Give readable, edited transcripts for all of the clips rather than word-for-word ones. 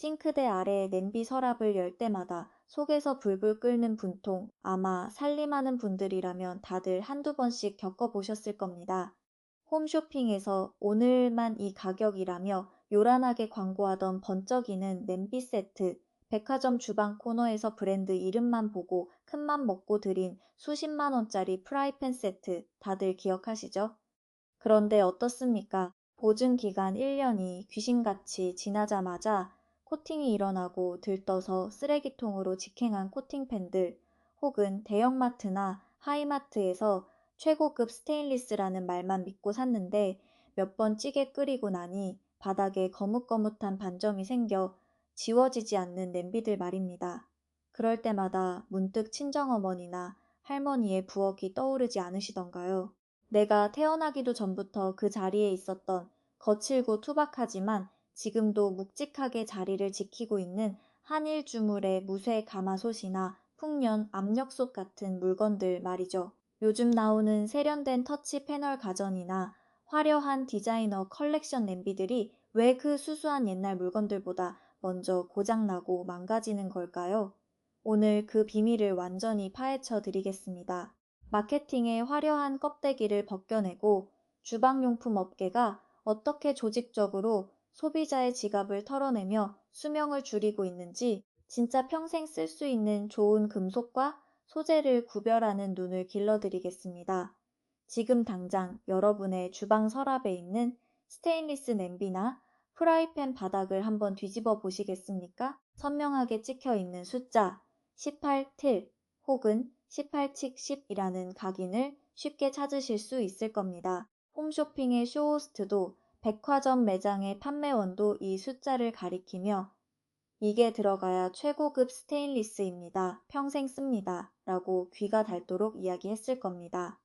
싱크대 아래 냄비 서랍을 열 때마다 속에서 불불 끓는 분통, 아마 살림하는 분들이라면 다들 한두 번씩 겪어보셨을 겁니다. 홈쇼핑에서 오늘만 이 가격이라며 요란하게 광고하던 번쩍이는 냄비 세트, 백화점 주방 코너에서 브랜드 이름만 보고 큰맘 먹고 들인 수십만 원짜리 프라이팬 세트 다들 기억하시죠? 그런데 어떻습니까? 보증 기간 1년이 귀신같이 지나자마자 코팅이 일어나고 들떠서 쓰레기통으로 직행한 코팅팬들, 혹은 대형마트나 하이마트에서 최고급 스테인리스라는 말만 믿고 샀는데 몇 번 찌개 끓이고 나니 바닥에 거뭇거뭇한 반점이 생겨 지워지지 않는 냄비들 말입니다. 그럴 때마다 문득 친정어머니나 할머니의 부엌이 떠오르지 않으시던가요? 내가 태어나기도 전부터 그 자리에 있었던 거칠고 투박하지만 지금도 묵직하게 자리를 지키고 있는 한일 주물의 무쇠 가마솥이나 풍년 압력솥 같은 물건들 말이죠. 요즘 나오는 세련된 터치 패널 가전이나 화려한 디자이너 컬렉션 냄비들이 왜 그 수수한 옛날 물건들보다 먼저 고장나고 망가지는 걸까요? 오늘 그 비밀을 완전히 파헤쳐 드리겠습니다. 마케팅의 화려한 껍데기를 벗겨내고 주방용품 업계가 어떻게 조직적으로 소비자의 지갑을 털어내며 수명을 줄이고 있는지, 진짜 평생 쓸 수 있는 좋은 금속과 소재를 구별하는 눈을 길러드리겠습니다. 지금 당장 여러분의 주방 서랍에 있는 스테인리스 냄비나 프라이팬 바닥을 한번 뒤집어 보시겠습니까? 선명하게 찍혀 있는 숫자 18틸 혹은 18칙10이라는 각인을 쉽게 찾으실 수 있을 겁니다. 홈쇼핑의 쇼호스트도 백화점 매장의 판매원도 이 숫자를 가리키며 이게 들어가야 최고급 스테인리스입니다. 평생 씁니다. 라고 귀가 닳도록 이야기했을 겁니다.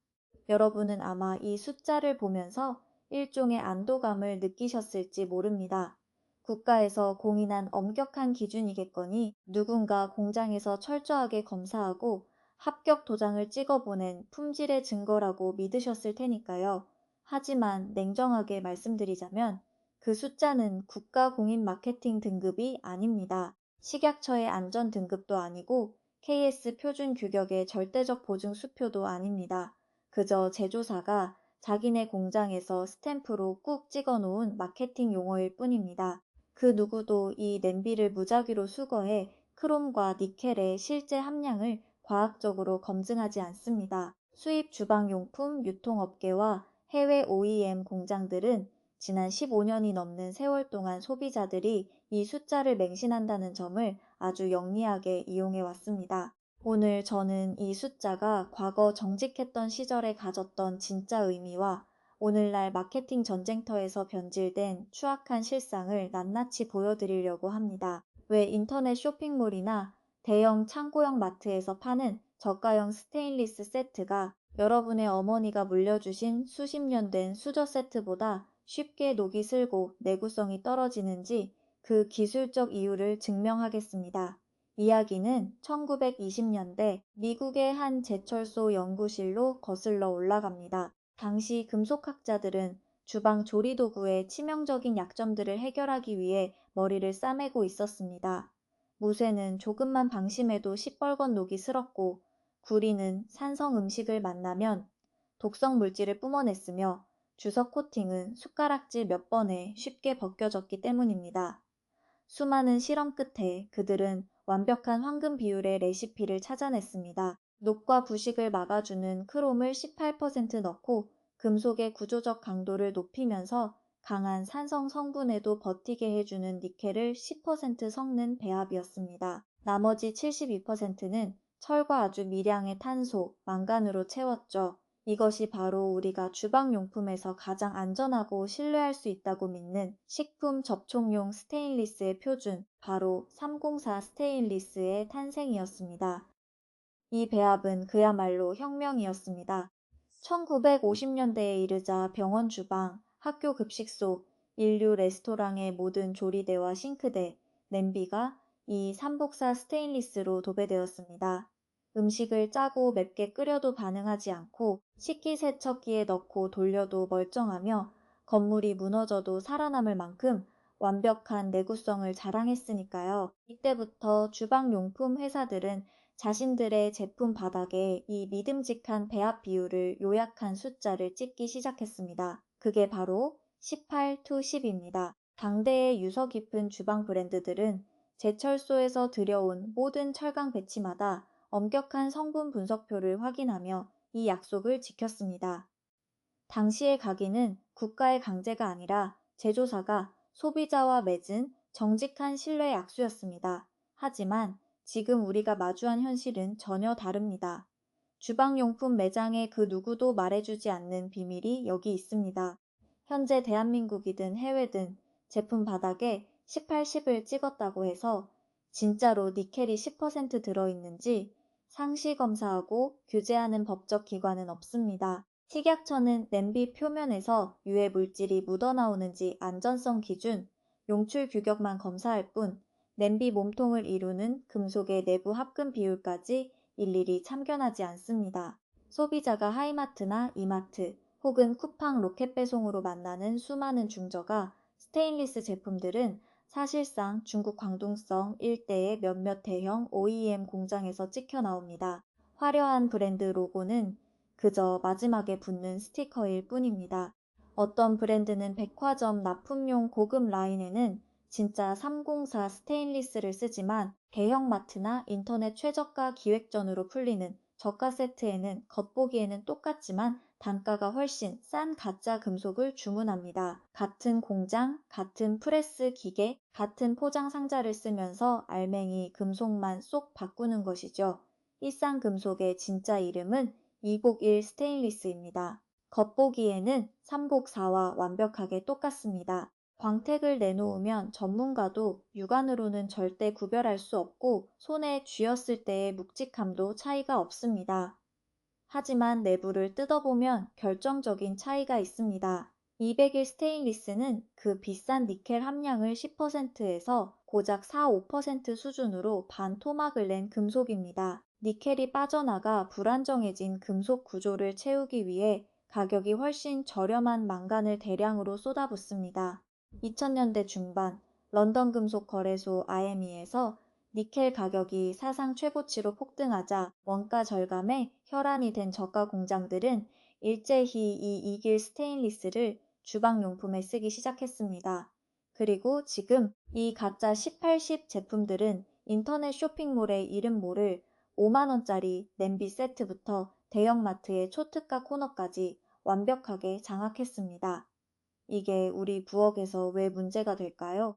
여러분은 아마 이 숫자를 보면서 일종의 안도감을 느끼셨을지 모릅니다. 국가에서 공인한 엄격한 기준이겠거니 누군가 공장에서 철저하게 검사하고 합격 도장을 찍어보낸 품질의 증거라고 믿으셨을 테니까요. 하지만 냉정하게 말씀드리자면 그 숫자는 국가 공인 마케팅 등급이 아닙니다. 식약처의 안전 등급도 아니고 KS 표준 규격의 절대적 보증 수표도 아닙니다. 그저 제조사가 자기네 공장에서 스탬프로 꾹 찍어놓은 마케팅 용어일 뿐입니다. 그 누구도 이 냄비를 무작위로 수거해 크롬과 니켈의 실제 함량을 과학적으로 검증하지 않습니다. 수입 주방용품 유통업계와 해외 OEM 공장들은 지난 15년이 넘는 세월 동안 소비자들이 이 숫자를 맹신한다는 점을 아주 영리하게 이용해 왔습니다. 오늘 저는 이 숫자가 과거 정직했던 시절에 가졌던 진짜 의미와 오늘날 마케팅 전쟁터에서 변질된 추악한 실상을 낱낱이 보여드리려고 합니다. 왜 인터넷 쇼핑몰이나 대형 창고형 마트에서 파는 저가형 스테인리스 세트가 여러분의 어머니가 물려주신 수십 년 된 수저 세트보다 쉽게 녹이 슬고 내구성이 떨어지는지 그 기술적 이유를 증명하겠습니다. 이야기는 1920년대 미국의 한 제철소 연구실로 거슬러 올라갑니다. 당시 금속학자들은 주방 조리도구의 치명적인 약점들을 해결하기 위해 머리를 싸매고 있었습니다. 무쇠는 조금만 방심해도 시뻘건 녹이 슬었고 구리는 산성 음식을 만나면 독성 물질을 뿜어냈으며 주석 코팅은 숟가락질 몇 번에 쉽게 벗겨졌기 때문입니다. 수많은 실험 끝에 그들은 완벽한 황금 비율의 레시피를 찾아냈습니다. 녹과 부식을 막아주는 크롬을 18% 넣고 금속의 구조적 강도를 높이면서 강한 산성 성분에도 버티게 해주는 니켈을 10% 섞는 배합이었습니다. 나머지 72%는 철과 아주 미량의 탄소, 망간으로 채웠죠. 이것이 바로 우리가 주방용품에서 가장 안전하고 신뢰할 수 있다고 믿는 식품 접촉용 스테인리스의 표준, 바로 304 스테인리스의 탄생이었습니다. 이 배합은 그야말로 혁명이었습니다. 1950년대에 이르자 병원 주방, 학교 급식소, 인류 레스토랑의 모든 조리대와 싱크대, 냄비가 이 삼복사 스테인리스로 도배되었습니다. 음식을 짜고 맵게 끓여도 반응하지 않고 식기세척기에 넣고 돌려도 멀쩡하며 건물이 무너져도 살아남을 만큼 완벽한 내구성을 자랑했으니까요. 이때부터 주방용품 회사들은 자신들의 제품 바닥에 이 믿음직한 배합 비율을 요약한 숫자를 찍기 시작했습니다. 그게 바로 18-10입니다. 당대의 유서 깊은 주방 브랜드들은 제철소에서 들여온 모든 철강 배치마다 엄격한 성분 분석표를 확인하며 이 약속을 지켰습니다. 당시의 가기는 국가의 강제가 아니라 제조사가 소비자와 맺은 정직한 신뢰 약수였습니다. 하지만 지금 우리가 마주한 현실은 전혀 다릅니다. 주방용품 매장의 그 누구도 말해주지 않는 비밀이 여기 있습니다. 현재 대한민국이든 해외든 제품 바닥에 18, 10을 찍었다고 해서 진짜로 니켈이 10% 들어있는지 상시 검사하고 규제하는 법적 기관은 없습니다. 식약처는 냄비 표면에서 유해 물질이 묻어나오는지 안전성 기준, 용출 규격만 검사할 뿐 냄비 몸통을 이루는 금속의 내부 합금 비율까지 일일이 참견하지 않습니다. 소비자가 하이마트나 이마트 혹은 쿠팡 로켓 배송으로 만나는 수많은 중저가 스테인리스 제품들은 사실상 중국 광둥성 일대의 몇몇 대형 OEM 공장에서 찍혀 나옵니다. 화려한 브랜드 로고는 그저 마지막에 붙는 스티커일 뿐입니다. 어떤 브랜드는 백화점 납품용 고급 라인에는 진짜 304 스테인리스를 쓰지만 대형마트나 인터넷 최저가 기획전으로 풀리는 저가 세트에는 겉보기에는 똑같지만 단가가 훨씬 싼 가짜 금속을 주문합니다. 같은 공장, 같은 프레스 기계, 같은 포장 상자를 쓰면서 알맹이 금속만 쏙 바꾸는 것이죠. 이 싼 금속의 진짜 이름은 2곡1 스테인리스입니다. 겉보기에는 3곡4와 완벽하게 똑같습니다. 광택을 내놓으면 전문가도 육안으로는 절대 구별할 수 없고 손에 쥐었을 때의 묵직함도 차이가 없습니다. 하지만 내부를 뜯어보면 결정적인 차이가 있습니다. 200일 스테인리스는 그 비싼 니켈 함량을 10%에서 고작 4-5% 수준으로 반토막을 낸 금속입니다. 니켈이 빠져나가 불안정해진 금속 구조를 채우기 위해 가격이 훨씬 저렴한 망간을 대량으로 쏟아붓습니다. 2000년대 중반 런던 금속 거래소 IME에서 니켈 가격이 사상 최고치로 폭등하자 원가 절감에 혈안이 된 저가 공장들은 일제히 이 이길 스테인리스를 주방용품에 쓰기 시작했습니다. 그리고 지금 이 가짜 1810 제품들은 인터넷 쇼핑몰의 이름 모를 5만원짜리 냄비 세트부터 대형마트의 초특가 코너까지 완벽하게 장악했습니다. 이게 우리 부엌에서 왜 문제가 될까요?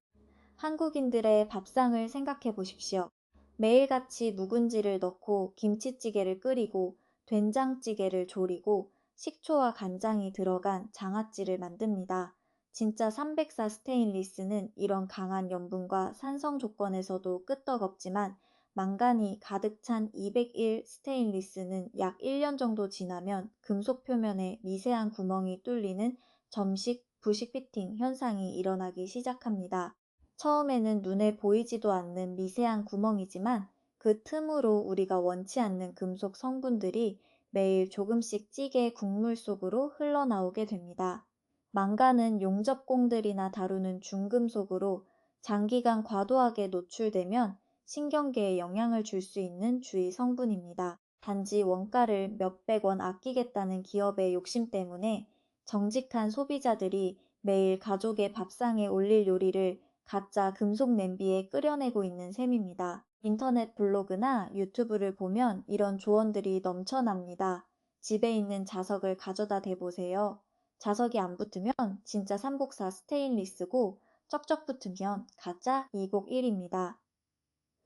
한국인들의 밥상을 생각해 보십시오. 매일같이 묵은지를 넣고 김치찌개를 끓이고 된장찌개를 조리고 식초와 간장이 들어간 장아찌를 만듭니다. 진짜 304 스테인리스는 이런 강한 염분과 산성 조건에서도 끄떡없지만 망간이 가득 찬 201 스테인리스는 약 1년 정도 지나면 금속 표면에 미세한 구멍이 뚫리는 점식, 부식 피팅 현상이 일어나기 시작합니다. 처음에는 눈에 보이지도 않는 미세한 구멍이지만 그 틈으로 우리가 원치 않는 금속 성분들이 매일 조금씩 찌개 국물 속으로 흘러나오게 됩니다. 망간은 용접공들이나 다루는 중금속으로 장기간 과도하게 노출되면 신경계에 영향을 줄 수 있는 주의 성분입니다. 단지 원가를 몇백 원 아끼겠다는 기업의 욕심 때문에 정직한 소비자들이 매일 가족의 밥상에 올릴 요리를 가짜 금속 냄비에 끓여내고 있는 셈입니다. 인터넷 블로그나 유튜브를 보면 이런 조언들이 넘쳐납니다. 집에 있는 자석을 가져다 대보세요. 자석이 안 붙으면 진짜 3곡4 스테인리스고 쩍쩍 붙으면 가짜 2곡1입니다.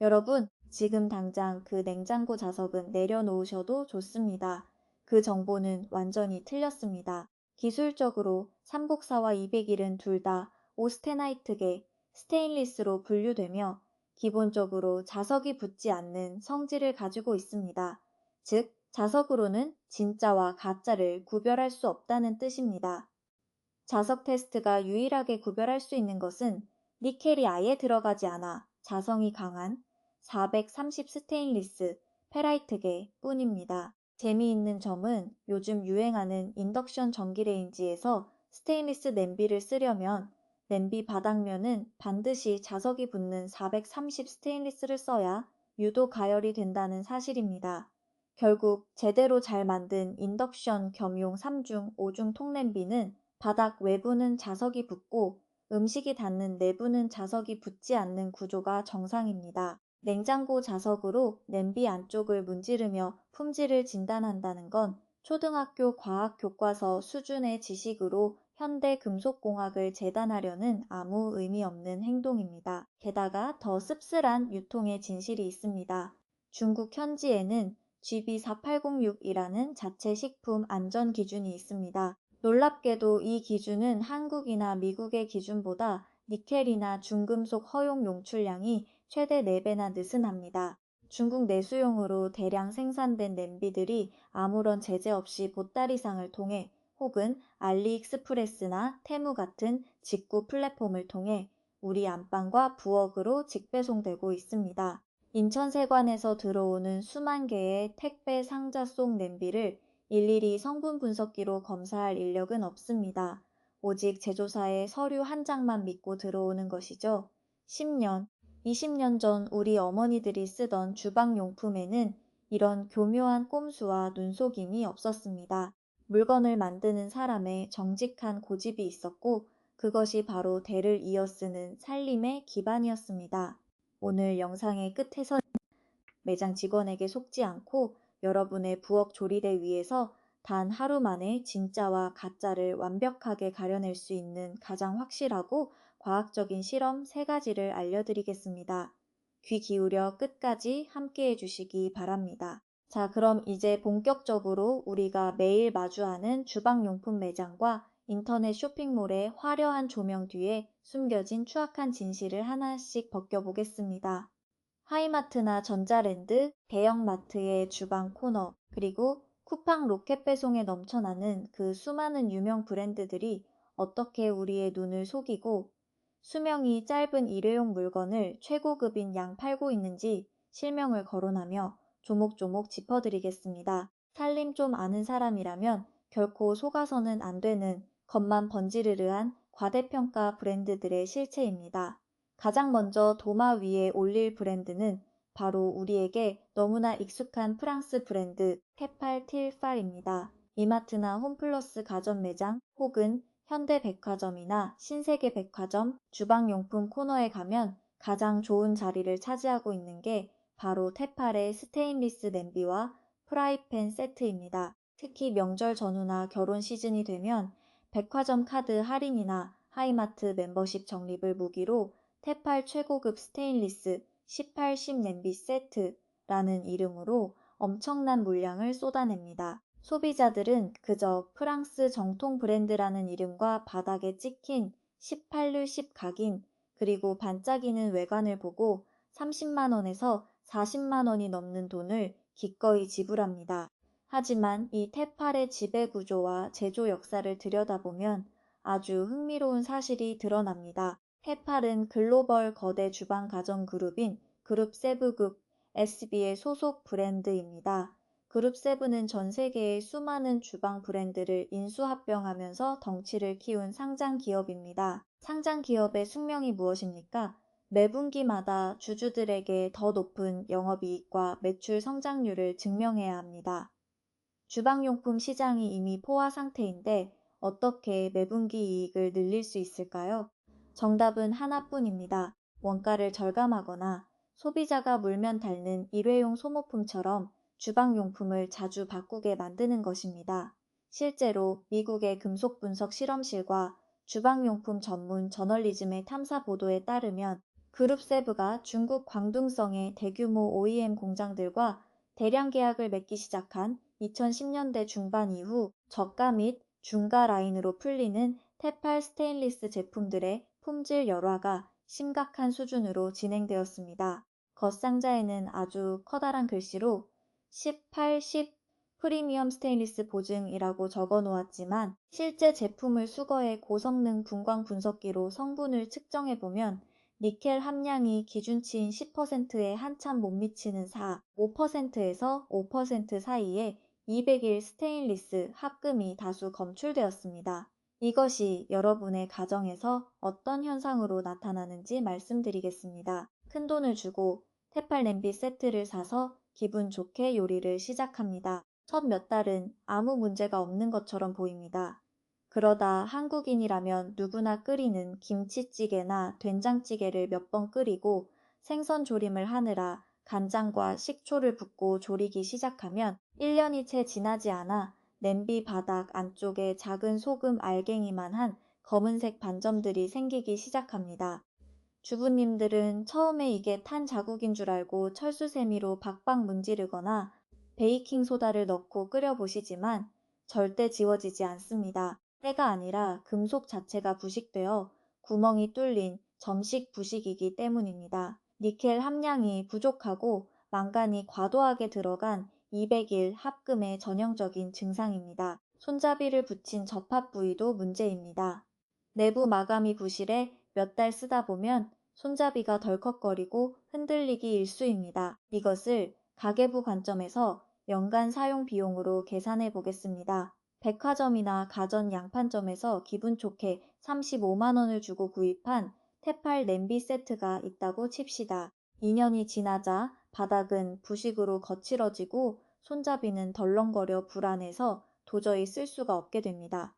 여러분, 지금 당장 그 냉장고 자석은 내려놓으셔도 좋습니다. 그 정보는 완전히 틀렸습니다. 기술적으로 3곡4와 201은 둘 다 오스테나이트계, 스테인리스로 분류되며 기본적으로 자석이 붙지 않는 성질을 가지고 있습니다. 즉, 자석으로는 진짜와 가짜를 구별할 수 없다는 뜻입니다. 자석 테스트가 유일하게 구별할 수 있는 것은 니켈이 아예 들어가지 않아 자성이 강한 430 스테인리스 페라이트계 뿐입니다. 재미있는 점은 요즘 유행하는 인덕션 전기레인지에서 스테인리스 냄비를 쓰려면 냄비 바닥면은 반드시 자석이 붙는 430 스테인리스를 써야 유도 가열이 된다는 사실입니다. 결국 제대로 잘 만든 인덕션 겸용 3중, 5중 통냄비는 바닥 외부는 자석이 붙고 음식이 닿는 내부는 자석이 붙지 않는 구조가 정상입니다. 냉장고 자석으로 냄비 안쪽을 문지르며 품질을 진단한다는 건 초등학교 과학 교과서 수준의 지식으로 현대 금속공학을 재단하려는 아무 의미 없는 행동입니다. 게다가 더 씁쓸한 유통의 진실이 있습니다. 중국 현지에는 GB4806이라는 자체 식품 안전 기준이 있습니다. 놀랍게도 이 기준은 한국이나 미국의 기준보다 니켈이나 중금속 허용 용출량이 최대 4배나 느슨합니다. 중국 내수용으로 대량 생산된 냄비들이 아무런 제재 없이 보따리상을 통해 혹은 알리익스프레스나 테무 같은 직구 플랫폼을 통해 우리 안방과 부엌으로 직배송되고 있습니다. 인천세관에서 들어오는 수만 개의 택배 상자 속 냄비를 일일이 성분 분석기로 검사할 인력은 없습니다. 오직 제조사의 서류 한 장만 믿고 들어오는 것이죠. 10년, 20년 전 우리 어머니들이 쓰던 주방용품에는 이런 교묘한 꼼수와 눈속임이 없었습니다. 물건을 만드는 사람의 정직한 고집이 있었고 그것이 바로 대를 이어쓰는 살림의 기반이었습니다. 오늘 영상의 끝에서 매장 직원에게 속지 않고 여러분의 부엌 조리대 위에서 단 하루 만에 진짜와 가짜를 완벽하게 가려낼 수 있는 가장 확실하고 과학적인 실험 3가지를 알려드리겠습니다. 귀 기울여 끝까지 함께 해주시기 바랍니다. 자, 그럼 이제 본격적으로 우리가 매일 마주하는 주방용품 매장과 인터넷 쇼핑몰의 화려한 조명 뒤에 숨겨진 추악한 진실을 하나씩 벗겨보겠습니다. 하이마트나 전자랜드, 대형마트의 주방 코너, 그리고 쿠팡 로켓 배송에 넘쳐나는 그 수많은 유명 브랜드들이 어떻게 우리의 눈을 속이고 수명이 짧은 일회용 물건을 최고급인 양 팔고 있는지 실명을 거론하며 조목조목 짚어드리겠습니다. 살림 좀 아는 사람이라면 결코 속아서는 안 되는 겉만 번지르르한 과대평가 브랜드들의 실체입니다. 가장 먼저 도마 위에 올릴 브랜드는 바로 우리에게 너무나 익숙한 프랑스 브랜드 테팔 틸팔입니다. 이마트나 홈플러스 가전 매장 혹은 현대백화점이나 신세계백화점 주방용품 코너에 가면 가장 좋은 자리를 차지하고 있는 게 바로 테팔의 스테인리스 냄비와 프라이팬 세트입니다. 특히 명절 전후나 결혼 시즌이 되면 백화점 카드 할인이나 하이마트 멤버십 적립을 무기로 테팔 최고급 스테인리스 18심 냄비 세트라는 이름으로 엄청난 물량을 쏟아냅니다. 소비자들은 그저 프랑스 정통 브랜드라는 이름과 바닥에 찍힌 18류 10각인 그리고 반짝이는 외관을 보고 30만 원에서 40만 원이 넘는 돈을 기꺼이 지불합니다. 하지만 이 테팔의 지배 구조와 제조 역사를 들여다보면 아주 흥미로운 사실이 드러납니다. 테팔은 글로벌 거대 주방 가전 그룹인 그룹세브국 SB의 소속 브랜드입니다. 그룹세븐은 전 세계의 수많은 주방 브랜드를 인수합병하면서 덩치를 키운 상장 기업입니다. 상장 기업의 숙명이 무엇입니까? 매분기마다 주주들에게 더 높은 영업이익과 매출 성장률을 증명해야 합니다. 주방용품 시장이 이미 포화 상태인데 어떻게 매분기 이익을 늘릴 수 있을까요? 정답은 하나뿐입니다. 원가를 절감하거나 소비자가 물면 닳는 일회용 소모품처럼 주방용품을 자주 바꾸게 만드는 것입니다. 실제로 미국의 금속분석 실험실과 주방용품 전문 저널리즘의 탐사 보도에 따르면 그룹세브가 중국 광둥성의 대규모 OEM 공장들과 대량 계약을 맺기 시작한 2010년대 중반 이후 저가 및 중가 라인으로 풀리는 테팔 스테인리스 제품들의 품질 열화가 심각한 수준으로 진행되었습니다. 겉상자에는 아주 커다란 글씨로 18, 10 프리미엄 스테인리스 보증이라고 적어 놓았지만 실제 제품을 수거해 고성능 분광 분석기로 성분을 측정해보면 니켈 함량이 기준치인 10%에 한참 못 미치는 5%에서 5% 사이에 200일 스테인리스 합금이 다수 검출되었습니다. 이것이 여러분의 가정에서 어떤 현상으로 나타나는지 말씀드리겠습니다. 큰돈을 주고 테팔 냄비 세트를 사서 기분 좋게 요리를 시작합니다. 첫 몇 달은 아무 문제가 없는 것처럼 보입니다. 그러다 한국인이라면 누구나 끓이는 김치찌개나 된장찌개를 몇 번 끓이고 생선 조림을 하느라 간장과 식초를 붓고 조리기 시작하면 1년이 채 지나지 않아 냄비 바닥 안쪽에 작은 소금 알갱이만한 검은색 반점들이 생기기 시작합니다. 주부님들은 처음에 이게 탄 자국인 줄 알고 철수세미로 박박 문지르거나 베이킹소다를 넣고 끓여보시지만 절대 지워지지 않습니다. 때가 아니라 금속 자체가 부식되어 구멍이 뚫린 점식 부식이기 때문입니다. 니켈 함량이 부족하고 망간이 과도하게 들어간 200일 합금의 전형적인 증상입니다. 손잡이를 붙인 접합 부위도 문제입니다. 내부 마감이 부실해 몇 달 쓰다 보면 손잡이가 덜컥거리고 흔들리기 일쑤입니다. 이것을 가계부 관점에서 연간 사용 비용으로 계산해 보겠습니다. 백화점이나 가전 양판점에서 기분 좋게 35만 원을 주고 구입한 테팔 냄비 세트가 있다고 칩시다. 2년이 지나자 바닥은 부식으로 거칠어지고 손잡이는 덜렁거려 불안해서 도저히 쓸 수가 없게 됩니다.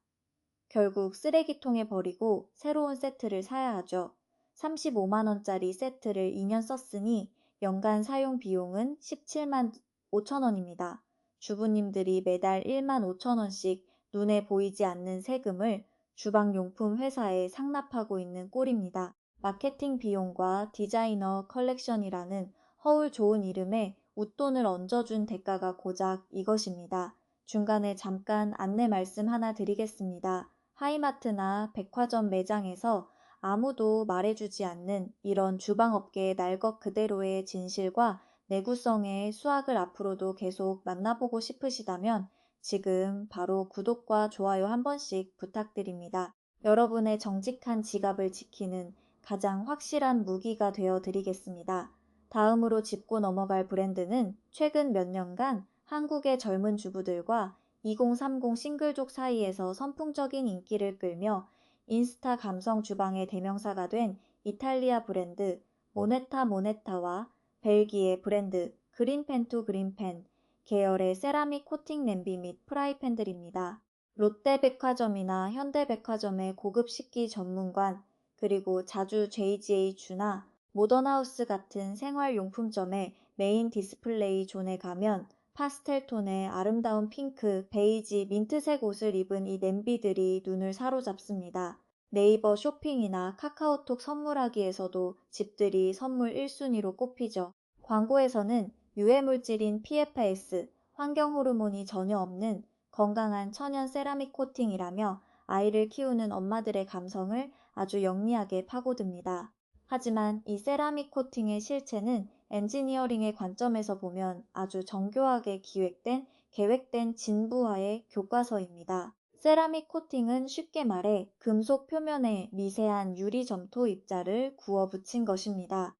결국 쓰레기통에 버리고 새로운 세트를 사야 하죠. 35만 원짜리 세트를 2년 썼으니 연간 사용 비용은 17만 5천 원입니다. 주부님들이 매달 1만 5천 원씩 눈에 보이지 않는 세금을 주방용품 회사에 상납하고 있는 꼴입니다. 마케팅 비용과 디자이너 컬렉션이라는 허울 좋은 이름에 웃돈을 얹어준 대가가 고작 이것입니다. 중간에 잠깐 안내 말씀 하나 드리겠습니다. 하이마트나 백화점 매장에서 아무도 말해주지 않는 이런 주방업계의 날 것 그대로의 진실과 내구성의 수학을 앞으로도 계속 만나보고 싶으시다면 지금 바로 구독과 좋아요 한 번씩 부탁드립니다. 여러분의 정직한 지갑을 지키는 가장 확실한 무기가 되어 드리겠습니다. 다음으로 짚고 넘어갈 브랜드는 최근 몇 년간 한국의 젊은 주부들과 2030 싱글족 사이에서 선풍적인 인기를 끌며 인스타 감성 주방의 대명사가 된 이탈리아 브랜드 모네타와 벨기에 브랜드 그린펜2 그린펜 계열의 세라믹 코팅 냄비 및 프라이팬들입니다. 롯데백화점이나 현대백화점의 고급 식기 전문관 그리고 자주 JGH나 모던하우스 같은 생활용품점의 메인 디스플레이 존에 가면 파스텔 톤의 아름다운 핑크, 베이지, 민트색 옷을 입은 이 냄비들이 눈을 사로잡습니다. 네이버 쇼핑이나 카카오톡 선물하기에서도 집들이 선물 1순위로 꼽히죠. 광고에서는 유해물질인 PFAS, 환경 호르몬이 전혀 없는 건강한 천연 세라믹 코팅이라며 아이를 키우는 엄마들의 감성을 아주 영리하게 파고듭니다. 하지만 이 세라믹 코팅의 실체는 엔지니어링의 관점에서 보면 아주 정교하게 기획된, 계획된 진부화의 교과서입니다. 세라믹 코팅은 쉽게 말해 금속 표면에 미세한 유리 점토 입자를 구워 붙인 것입니다.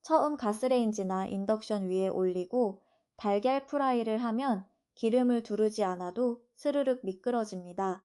처음 가스레인지나 인덕션 위에 올리고 달걀 프라이를 하면 기름을 두르지 않아도 스르륵 미끄러집니다.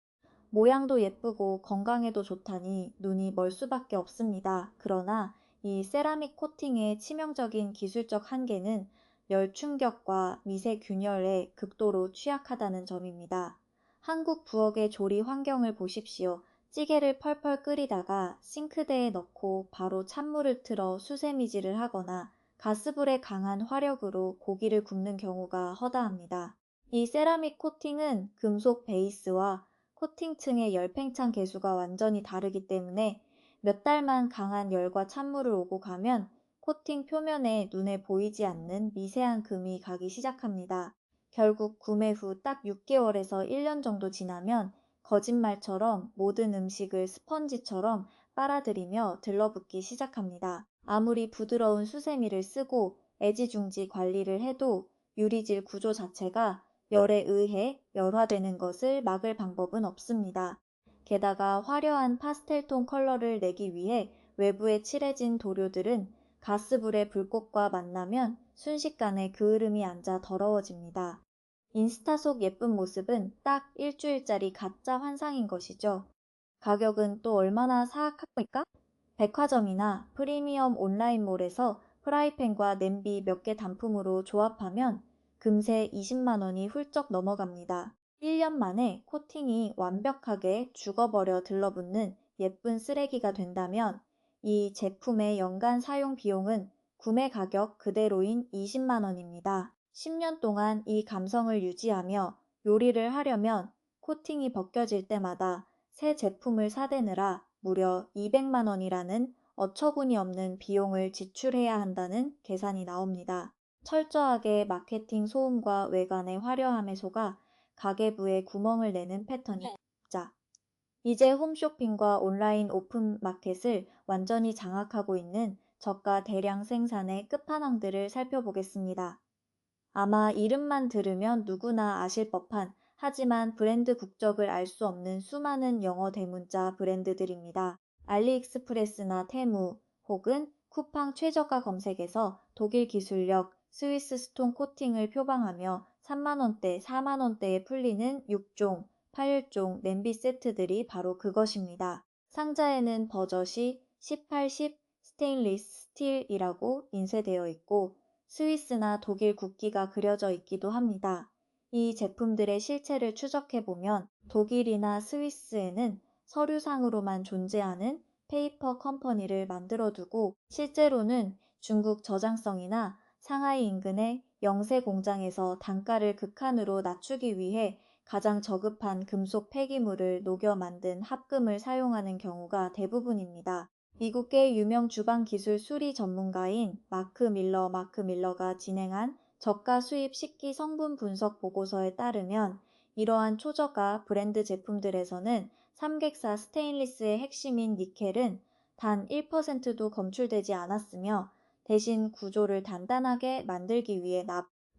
모양도 예쁘고 건강에도 좋다니 눈이 멀 수밖에 없습니다. 그러나 이 세라믹 코팅의 치명적인 기술적 한계는 열 충격과 미세 균열에 극도로 취약하다는 점입니다. 한국 부엌의 조리 환경을 보십시오. 찌개를 펄펄 끓이다가 싱크대에 넣고 바로 찬물을 틀어 수세미질을 하거나 가스불의 강한 화력으로 고기를 굽는 경우가 허다합니다. 이 세라믹 코팅은 금속 베이스와 코팅층의 열팽창 계수가 완전히 다르기 때문에 몇 달만 강한 열과 찬물을 오고 가면 코팅 표면에 눈에 보이지 않는 미세한 금이 가기 시작합니다. 결국 구매 후 딱 6개월에서 1년 정도 지나면 거짓말처럼 모든 음식을 스펀지처럼 빨아들이며 들러붙기 시작합니다. 아무리 부드러운 수세미를 쓰고 애지중지 관리를 해도 유리질 구조 자체가 열에 의해 열화되는 것을 막을 방법은 없습니다. 게다가 화려한 파스텔톤 컬러를 내기 위해 외부에 칠해진 도료들은 가스불의 불꽃과 만나면 순식간에 그을음이 앉아 더러워집니다. 인스타 속 예쁜 모습은 딱 일주일짜리 가짜 환상인 것이죠. 가격은 또 얼마나 사악합니까? 백화점이나 프리미엄 온라인몰에서 프라이팬과 냄비 몇 개 단품으로 조합하면 금세 20만 원이 훌쩍 넘어갑니다. 1년 만에 코팅이 완벽하게 죽어버려 들러붙는 예쁜 쓰레기가 된다면 이 제품의 연간 사용 비용은 구매 가격 그대로인 20만 원입니다. 10년 동안 이 감성을 유지하며 요리를 하려면 코팅이 벗겨질 때마다 새 제품을 사대느라 무려 200만 원이라는 어처구니 없는 비용을 지출해야 한다는 계산이 나옵니다. 철저하게 마케팅 소음과 외관의 화려함에 속아 가계부에 구멍을 내는 패턴이 자, 이제 홈쇼핑과 온라인 오픈마켓을 완전히 장악하고 있는 저가 대량 생산의 끝판왕들을 살펴보겠습니다. 아마 이름만 들으면 누구나 아실 법한 하지만 브랜드 국적을 알 수 없는 수많은 영어 대문자 브랜드들입니다. 알리익스프레스나 테무 혹은 쿠팡 최저가 검색에서 독일 기술력 스위스 스톤 코팅을 표방하며 3만원대, 4만원대에 풀리는 6종, 8종 냄비 세트들이 바로 그것입니다. 상자에는 버젓이 1810 스테인리스 스틸이라고 인쇄되어 있고 스위스나 독일 국기가 그려져 있기도 합니다. 이 제품들의 실체를 추적해보면 독일이나 스위스에는 서류상으로만 존재하는 페이퍼 컴퍼니를 만들어두고 실제로는 중국 저장성이나 상하이 인근의 영세 공장에서 단가를 극한으로 낮추기 위해 가장 저급한 금속 폐기물을 녹여 만든 합금을 사용하는 경우가 대부분입니다. 미국계 유명 주방 기술 수리 전문가인 마크 밀러가 진행한 저가 수입 식기 성분 분석 보고서에 따르면 이러한 초저가 브랜드 제품들에서는 삼객사 스테인리스의 핵심인 니켈은 단 1%도 검출되지 않았으며 대신 구조를 단단하게 만들기 위해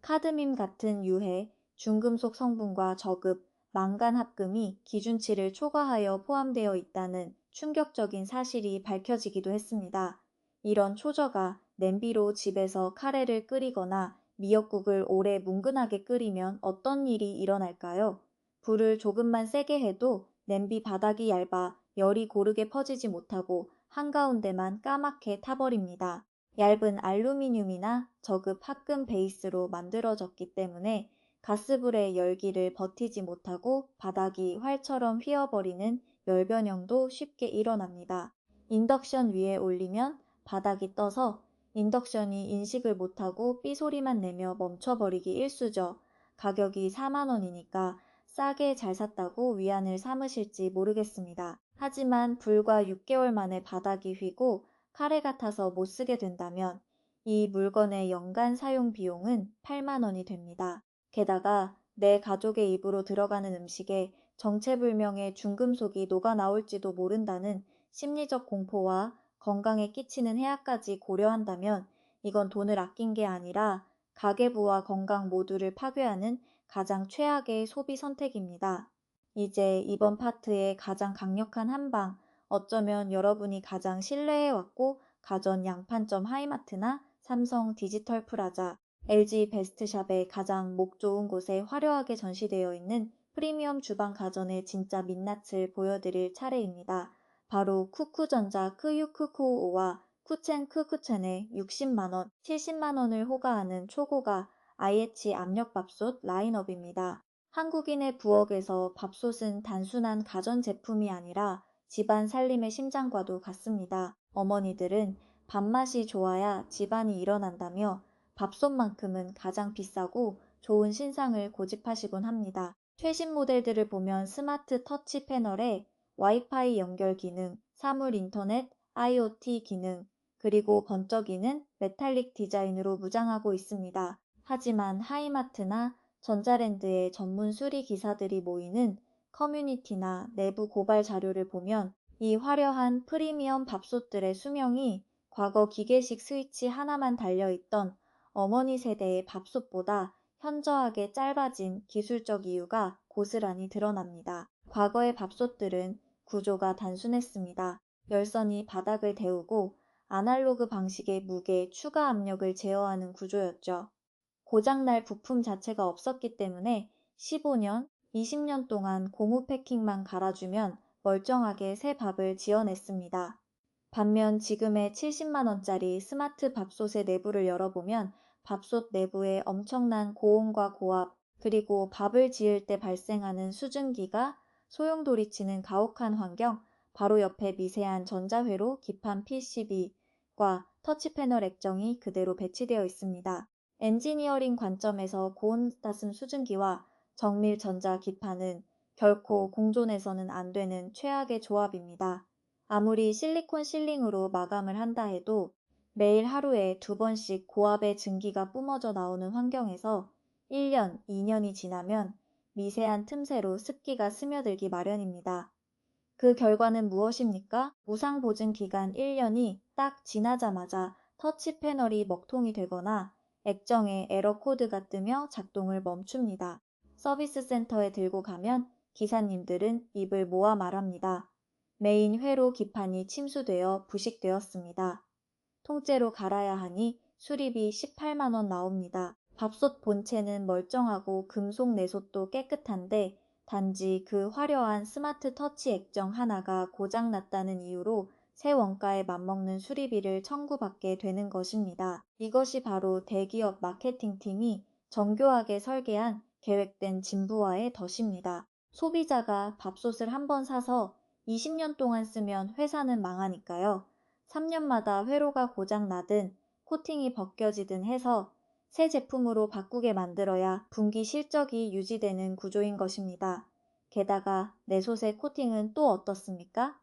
카드뮴 같은 유해, 중금속 성분과 저급, 망간 합금이 기준치를 초과하여 포함되어 있다는 충격적인 사실이 밝혀지기도 했습니다. 이런 초저가 냄비로 집에서 카레를 끓이거나 미역국을 오래 뭉근하게 끓이면 어떤 일이 일어날까요? 불을 조금만 세게 해도 냄비 바닥이 얇아 열이 고르게 퍼지지 못하고 한가운데만 까맣게 타버립니다. 얇은 알루미늄이나 저급 합금 베이스로 만들어졌기 때문에 가스불의 열기를 버티지 못하고 바닥이 활처럼 휘어버리는 열변형도 쉽게 일어납니다. 인덕션 위에 올리면 바닥이 떠서 인덕션이 인식을 못하고 삐소리만 내며 멈춰버리기 일쑤죠. 가격이 4만 원이니까 싸게 잘 샀다고 위안을 삼으실지 모르겠습니다. 하지만 불과 6개월 만에 바닥이 휘고 카레 같아서 못 쓰게 된다면 이 물건의 연간 사용 비용은 8만 원이 됩니다. 게다가 내 가족의 입으로 들어가는 음식에 정체불명의 중금속이 녹아 나올지도 모른다는 심리적 공포와 건강에 끼치는 해악까지 고려한다면 이건 돈을 아낀 게 아니라 가계부와 건강 모두를 파괴하는 가장 최악의 소비 선택입니다. 이제 이번 파트의 가장 강력한 한방, 어쩌면 여러분이 가장 신뢰해왔고 가전 양판점 하이마트나 삼성 디지털 프라자, LG 베스트샵의 가장 목 좋은 곳에 화려하게 전시되어 있는 프리미엄 주방 가전의 진짜 민낯을 보여드릴 차례입니다. 바로 쿠쿠전자 크유크쿠5와 쿠첸 크쿠첸의 60만원, 70만원을 호가하는 초고가 IH 압력밥솥 라인업입니다. 한국인의 부엌에서 밥솥은 단순한 가전제품이 아니라 집안 살림의 심장과도 같습니다. 어머니들은 밥맛이 좋아야 집안이 일어난다며 밥솥만큼은 가장 비싸고 좋은 신상을 고집하시곤 합니다. 최신 모델들을 보면 스마트 터치 패널에 와이파이 연결 기능, 사물 인터넷, IoT 기능, 그리고 번쩍이는 메탈릭 디자인으로 무장하고 있습니다. 하지만 하이마트나 전자랜드의 전문 수리 기사들이 모이는 커뮤니티나 내부 고발 자료를 보면 이 화려한 프리미엄 밥솥들의 수명이 과거 기계식 스위치 하나만 달려있던 어머니 세대의 밥솥보다 현저하게 짧아진 기술적 이유가 고스란히 드러납니다. 과거의 밥솥들은 구조가 단순했습니다. 열선이 바닥을 데우고 아날로그 방식의 무게, 추가 압력을 제어하는 구조였죠. 고장날 부품 자체가 없었기 때문에 15년, 20년 동안 고무 패킹만 갈아주면 멀쩡하게 새 밥을 지어냈습니다. 반면 지금의 70만 원짜리 스마트 밥솥의 내부를 열어보면 밥솥 내부에 엄청난 고온과 고압, 그리고 밥을 지을 때 발생하는 수증기가 소용돌이치는 가혹한 환경, 바로 옆에 미세한 전자회로 기판 PCB과 터치 패널 액정이 그대로 배치되어 있습니다. 엔지니어링 관점에서 고온따슴 수증기와 정밀 전자 기판은 결코 공존해서는 안 되는 최악의 조합입니다. 아무리 실리콘 실링으로 마감을 한다 해도 매일 하루에 2번씩 고압의 증기가 뿜어져 나오는 환경에서 1년, 2년이 지나면 미세한 틈새로 습기가 스며들기 마련입니다. 그 결과는 무엇입니까? 무상보증 기간 1년이 딱 지나자마자 터치 패널이 먹통이 되거나 액정에 에러 코드가 뜨며 작동을 멈춥니다. 서비스 센터에 들고 가면 기사님들은 입을 모아 말합니다. 메인 회로 기판이 침수되어 부식되었습니다. 통째로 갈아야 하니 수리비 18만 원 나옵니다. 밥솥 본체는 멀쩡하고 금속 내솥도 깨끗한데 단지 그 화려한 스마트 터치 액정 하나가 고장났다는 이유로 새 원가에 맞먹는 수리비를 청구받게 되는 것입니다. 이것이 바로 대기업 마케팅팀이 정교하게 설계한 계획된 진부와의 덫입니다. 소비자가 밥솥을 한번 사서 20년 동안 쓰면 회사는 망하니까요. 3년마다 회로가 고장나든 코팅이 벗겨지든 해서 새 제품으로 바꾸게 만들어야 분기 실적이 유지되는 구조인 것입니다. 게다가 내솥의 코팅은 또 어떻습니까?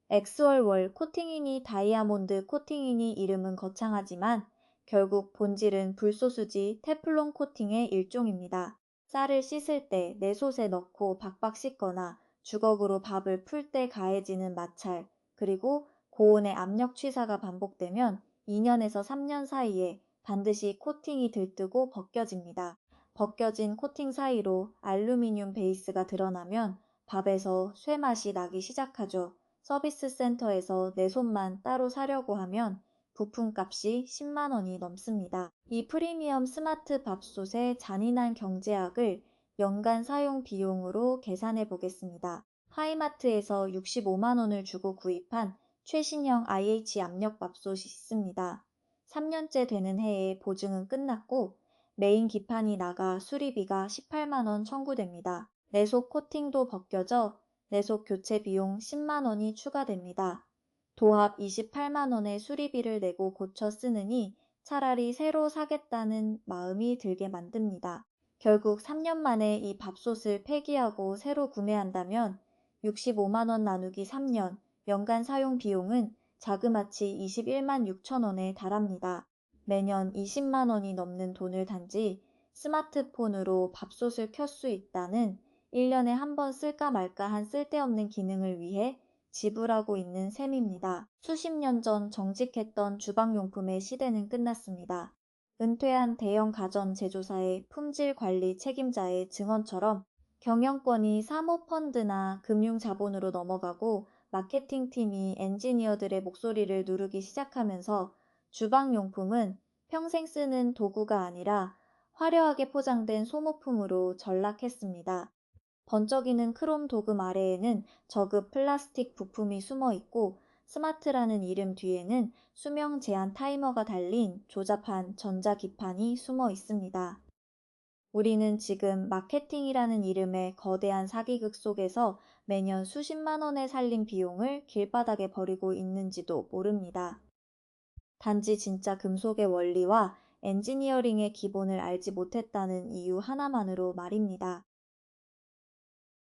엑스월월 코팅이니 다이아몬드 코팅이니 이름은 거창하지만 결국 본질은 불소수지 테플론 코팅의 일종입니다. 쌀을 씻을 때 내솥에 넣고 박박 씻거나 주걱으로 밥을 풀 때 가해지는 마찰, 그리고 고온의 압력 취사가 반복되면 2년에서 3년 사이에 반드시 코팅이 들뜨고 벗겨집니다. 벗겨진 코팅 사이로 알루미늄 베이스가 드러나면 밥에서 쇠맛이 나기 시작하죠. 서비스 센터에서 내손만 따로 사려고 하면 부품값이 10만 원이 넘습니다. 이 프리미엄 스마트 밥솥의 잔인한 경제학을 연간 사용 비용으로 계산해 보겠습니다. 하이마트에서 65만 원을 주고 구입한 최신형 IH 압력밥솥이 있습니다. 3년째 되는 해에 보증은 끝났고 메인 기판이 나가 수리비가 18만 원 청구됩니다. 내속 코팅도 벗겨져 내속 교체 비용 10만 원이 추가됩니다. 도합 28만 원의 수리비를 내고 고쳐 쓰느니 차라리 새로 사겠다는 마음이 들게 만듭니다. 결국 3년 만에 이 밥솥을 폐기하고 새로 구매한다면 65만 원 나누기 3년, 연간 사용 비용은 자그마치 21만 6천 원에 달합니다. 매년 20만 원이 넘는 돈을 단지 스마트폰으로 밥솥을 켤 수 있다는 1년에 한 번 쓸까 말까 한 쓸데없는 기능을 위해 지불하고 있는 셈입니다. 수십 년 전 정직했던 주방용품의 시대는 끝났습니다. 은퇴한 대형 가전 제조사의 품질 관리 책임자의 증언처럼 경영권이 사모펀드나 금융자본으로 넘어가고 마케팅팀이 엔지니어들의 목소리를 누르기 시작하면서 주방용품은 평생 쓰는 도구가 아니라 화려하게 포장된 소모품으로 전락했습니다. 번쩍이는 크롬 도금 아래에는 저급 플라스틱 부품이 숨어 있고 스마트라는 이름 뒤에는 수명 제한 타이머가 달린 조잡한 전자기판이 숨어 있습니다. 우리는 지금 마케팅이라는 이름의 거대한 사기극 속에서 매년 수십만 원의 살림 비용을 길바닥에 버리고 있는지도 모릅니다. 단지 진짜 금속의 원리와 엔지니어링의 기본을 알지 못했다는 이유 하나만으로 말입니다.